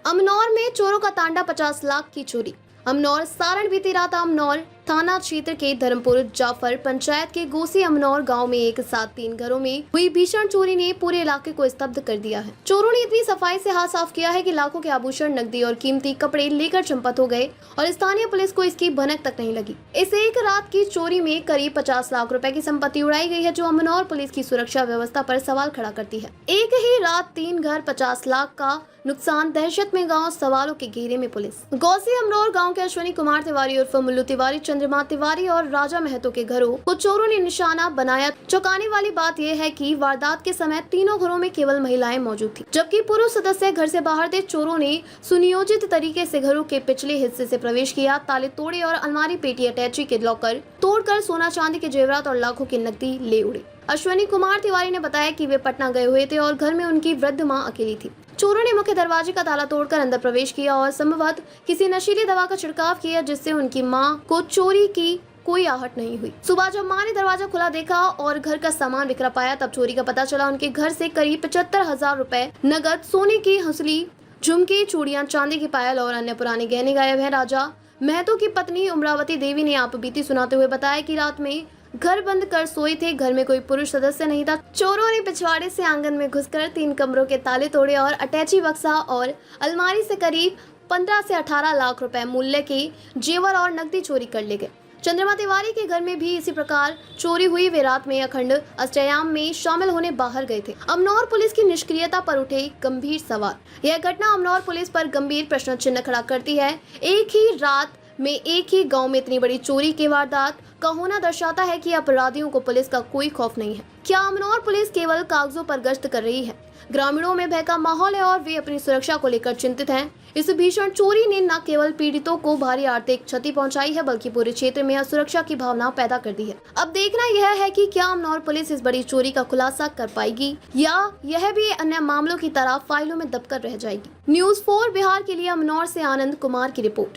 अमनौर में चोरों का तांडा, 50 लाख की चोरी। अमनौर सारण बीती रात अमनौर थाना क्षेत्र के धर्मपुर जाफर पंचायत के गोसी अमनौर गांव में एक साथ 3 घरों में हुई भीषण चोरी ने पूरे इलाके को स्तब्ध कर दिया है। चोरों ने इतनी सफाई से हाथ साफ किया है कि लाखों के आभूषण, नकदी और कीमती कपड़े लेकर चंपत हो गए और स्थानीय पुलिस को इसकी भनक तक नहीं लगी। इस एक रात की चोरी में करीब 50 लाख रुपए की संपत्ति उड़ाई गई है, जो अमनौर पुलिस की सुरक्षा व्यवस्था पर सवाल खड़ा करती है। एक ही रात 3 घर, 50 लाख का नुकसान, दहशत में गांव, सवालों के घेरे में पुलिस। गौसी अमनौर गांव के अश्विनी कुमार तिवारी उर्फ मुल्लू तिवारी, चंद्रमा तिवारी और राजा महतो के घरों को चोरों ने निशाना बनाया। चौंकाने वाली बात यह है कि वारदात के समय तीनों घरों में केवल महिलाएं मौजूद थी, जबकि पुरुष सदस्य घर से बाहर थे। चोरों ने सुनियोजित तरीके से घरों के पिछले हिस्से से प्रवेश किया, ताले तोड़े और अलमारी, पेटी, अटैची के लॉकर तोड़कर सोना चांदी के जेवरात और लाखों की नकदी ले उड़े। अश्विनी कुमार तिवारी ने बताया कि वे पटना गए हुए थे और घर में उनकी वृद्ध मां अकेली थी। चोरों ने मुख्य दरवाजे का ताला तोड़कर अंदर प्रवेश किया और संभवतः किसी नशीली दवा का छिड़काव किया, जिससे उनकी मां को चोरी की कोई आहट नहीं हुई। सुबह जब मां ने दरवाजा खुला देखा और घर का सामान बिखरा पाया, तब चोरी का पता चला। उनके घर से करीब 75,000 रुपए नगद, सोने की हंसली, झुमके, चूड़ियां, चांदी की पायल और अन्य पुराने गहने गायब हैं। राजा महतो की पत्नी उमरावती देवी ने आप बीती सुनाते हुए बताया कि रात में घर बंद कर सोए थे, घर में कोई पुरुष सदस्य नहीं था। चोरों ने पिछवाड़े से आंगन में घुसकर 3 कमरों के ताले तोड़े और अटैची, बक्सा और अलमारी से करीब 15 से 18 लाख रुपए मूल्य के जेवर और नकदी चोरी कर ले गए। चंद्रमा तिवारी के घर में भी इसी प्रकार चोरी हुई। वे रात में अखंड अष्टयाम में शामिल होने बाहर गए थे। अमनौर पुलिस की निष्क्रियता पर उठे गंभीर सवाल। यह घटना अमनौर पुलिस पर गंभीर प्रश्न चिन्ह खड़ा करती है। एक ही रात में एक ही गांव में इतनी बड़ी चोरी की वारदात का होना दर्शाता है कि अपराधियों को पुलिस का कोई खौफ नहीं है। क्या अमनौर पुलिस केवल कागजों पर गश्त कर रही है? ग्रामीणों में भय का माहौल है और वे अपनी सुरक्षा को लेकर चिंतित हैं। इस भीषण चोरी ने न केवल पीड़ितों को भारी आर्थिक क्षति पहुंचाई है, बल्कि पूरे क्षेत्र में असुरक्षा की भावना पैदा कर दी है। अब देखना यह है कि क्या अमनौर पुलिस इस बड़ी चोरी का खुलासा कर पाएगी या यह भी अन्य मामलों की तरह फाइलों में दबकर रह जाएगी। न्यूज़ 4 बिहार के लिए अमनौर से आनंद कुमार की रिपोर्ट।